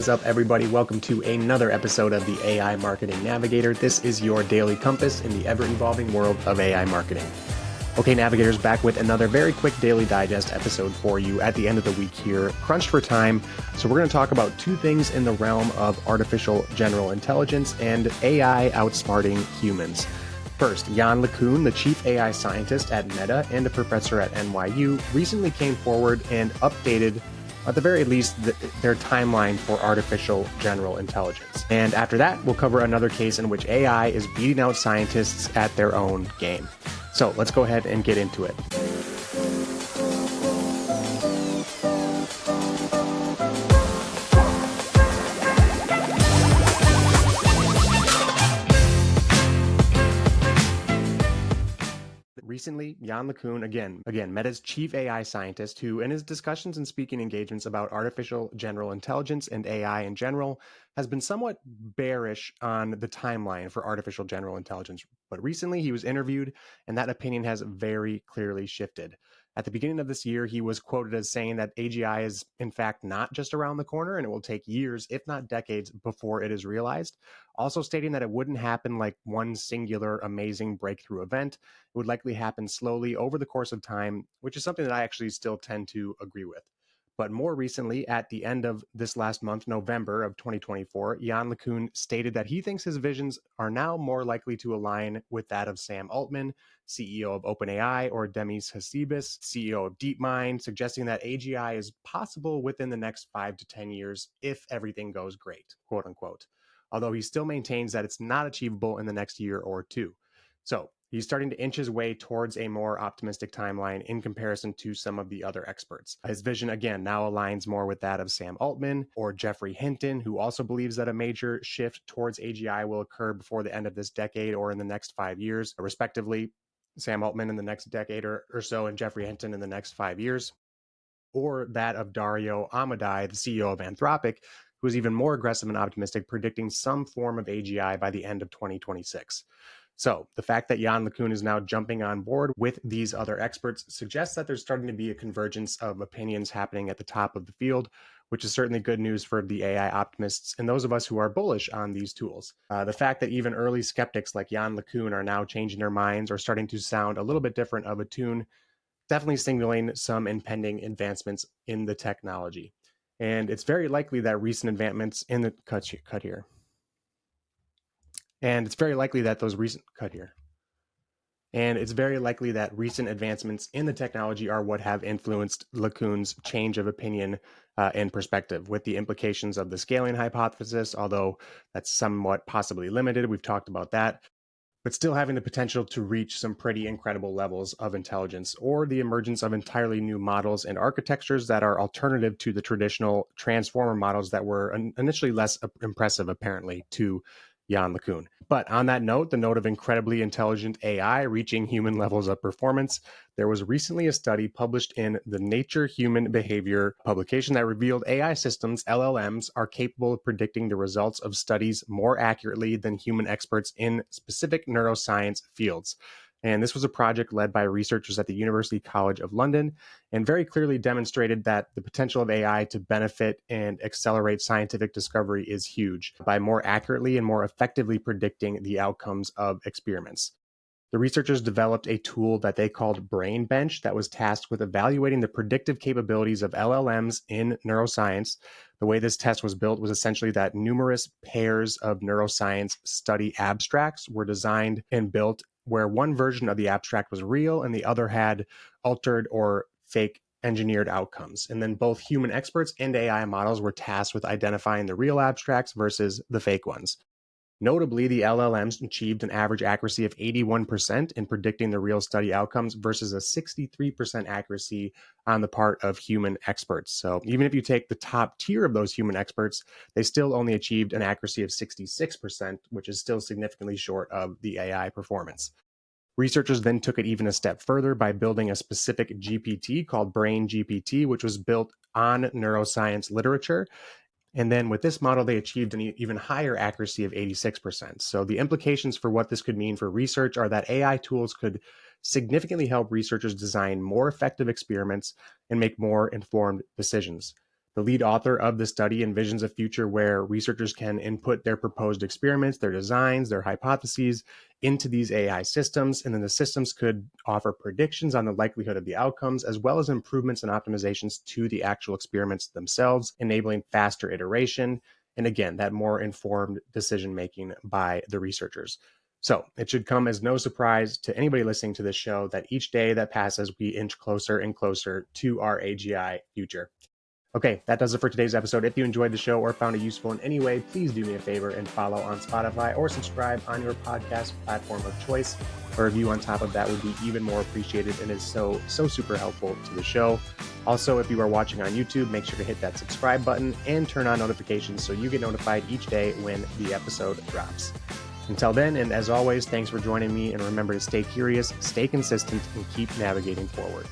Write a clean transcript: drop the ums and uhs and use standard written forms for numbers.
What's up, everybody? Welcome to another episode of the AI Marketing Navigator. This is your daily compass in the ever-evolving world of AI marketing. Okay, Navigators, back with another very quick daily digest episode for you at the end of the week here, crunched for time. So we're going to talk about two things in the realm of artificial general intelligence and AI outsmarting humans. First, Yann LeCun, the chief AI scientist at Meta and a professor at NYU, recently came forward and updated, at the very least, their timeline for artificial general intelligence. And after that, we'll cover another case in which AI is beating out scientists at their own game. So let's go ahead and get into it. Recently, Yann LeCun, again, Meta's chief AI scientist, who in his discussions and speaking engagements about artificial general intelligence and AI in general, has been somewhat bearish on the timeline for artificial general intelligence. But recently he was interviewed, and that opinion has very clearly shifted. At the beginning of this year, he was quoted as saying that AGI is in fact not just around the corner, and it will take years, if not decades, before it is realized. Also stating that it wouldn't happen like one singular amazing breakthrough event. It would likely happen slowly over the course of time, which is something that I actually still tend to agree with. But more recently, at the end of this last month, November of 2024, Yann LeCun stated that he thinks his visions are now more likely to align with that of Sam Altman, CEO of OpenAI, or Demis Hassabis, CEO of DeepMind, suggesting that AGI is possible within the next 5 to 10 years if everything goes great, quote unquote. Although he still maintains that it's not achievable in the next year or two. So he's starting to inch his way towards a more optimistic timeline in comparison to some of the other experts. His vision, again, now aligns more with that of Sam Altman or Geoffrey Hinton, who also believes that a major shift towards AGI will occur before the end of this decade or in the next 5 years, respectively. Sam Altman in the next decade or so, and Geoffrey Hinton in the next 5 years. Or that of Dario Amodei, the CEO of Anthropic, who is even more aggressive and optimistic, predicting some form of AGI by the end of 2026. So the fact that Yann LeCun is now jumping on board with these other experts suggests that there's starting to be a convergence of opinions happening at the top of the field, which is certainly good news for the AI optimists and those of us who are bullish on these tools. The fact that even early skeptics like Yann LeCun are now changing their minds or starting to sound a little bit different of a tune, definitely signaling some impending advancements in the technology. And it's very likely that recent advancements in the cut here. And it's very likely that those recent recent advancements in the technology are what have influenced LeCun's change of opinion and perspective, with the implications of the scaling hypothesis, although that's somewhat possibly limited. We've talked about that, but still having the potential to reach some pretty incredible levels of intelligence, or the emergence of entirely new models and architectures that are alternative to the traditional transformer models that were initially less impressive, apparently, to Yann LeCun. But on that note, the note of incredibly intelligent AI reaching human levels of performance, there was recently a study published in the Nature Human Behavior publication that revealed AI systems, LLMs, are capable of predicting the results of studies more accurately than human experts in specific neuroscience fields. And this was a project led by researchers at the University College of London, and very clearly demonstrated that the potential of AI to benefit and accelerate scientific discovery is huge by more accurately and more effectively predicting the outcomes of experiments. The researchers developed a tool that they called BrainBench that was tasked with evaluating the predictive capabilities of LLMs in neuroscience. The way this test was built was essentially that numerous pairs of neuroscience study abstracts were designed and built where one version of the abstract was real and the other had altered or fake engineered outcomes. And then both human experts and AI models were tasked with identifying the real abstracts versus the fake ones. Notably, the LLMs achieved an average accuracy of 81% in predicting the real study outcomes versus a 63% accuracy on the part of human experts. So even if you take the top tier of those human experts, they still only achieved an accuracy of 66%, which is still significantly short of the AI performance. Researchers then took it even a step further by building a specific GPT called BrainGPT, which was built on neuroscience literature. And then with this model, they achieved an even higher accuracy of 86%. So the implications for what this could mean for research are that AI tools could significantly help researchers design more effective experiments and make more informed decisions. The lead author of the study envisions a future where researchers can input their proposed experiments, their designs, their hypotheses into these AI systems, and then the systems could offer predictions on the likelihood of the outcomes, as well as improvements and optimizations to the actual experiments themselves, enabling faster iteration, and again, that more informed decision making by the researchers. So it should come as no surprise to anybody listening to this show that each day that passes, we inch closer and closer to our AGI future. Okay, that does it for today's episode. If you enjoyed the show or found it useful in any way, please do me a favor and follow on Spotify or subscribe on your podcast platform of choice. A review on top of that would be even more appreciated and is so super helpful to the show. Also, if you are watching on YouTube, make sure to hit that subscribe button and turn on notifications so you get notified each day when the episode drops. Until then, and as always, thanks for joining me, and remember to stay curious, stay consistent, and keep navigating forward.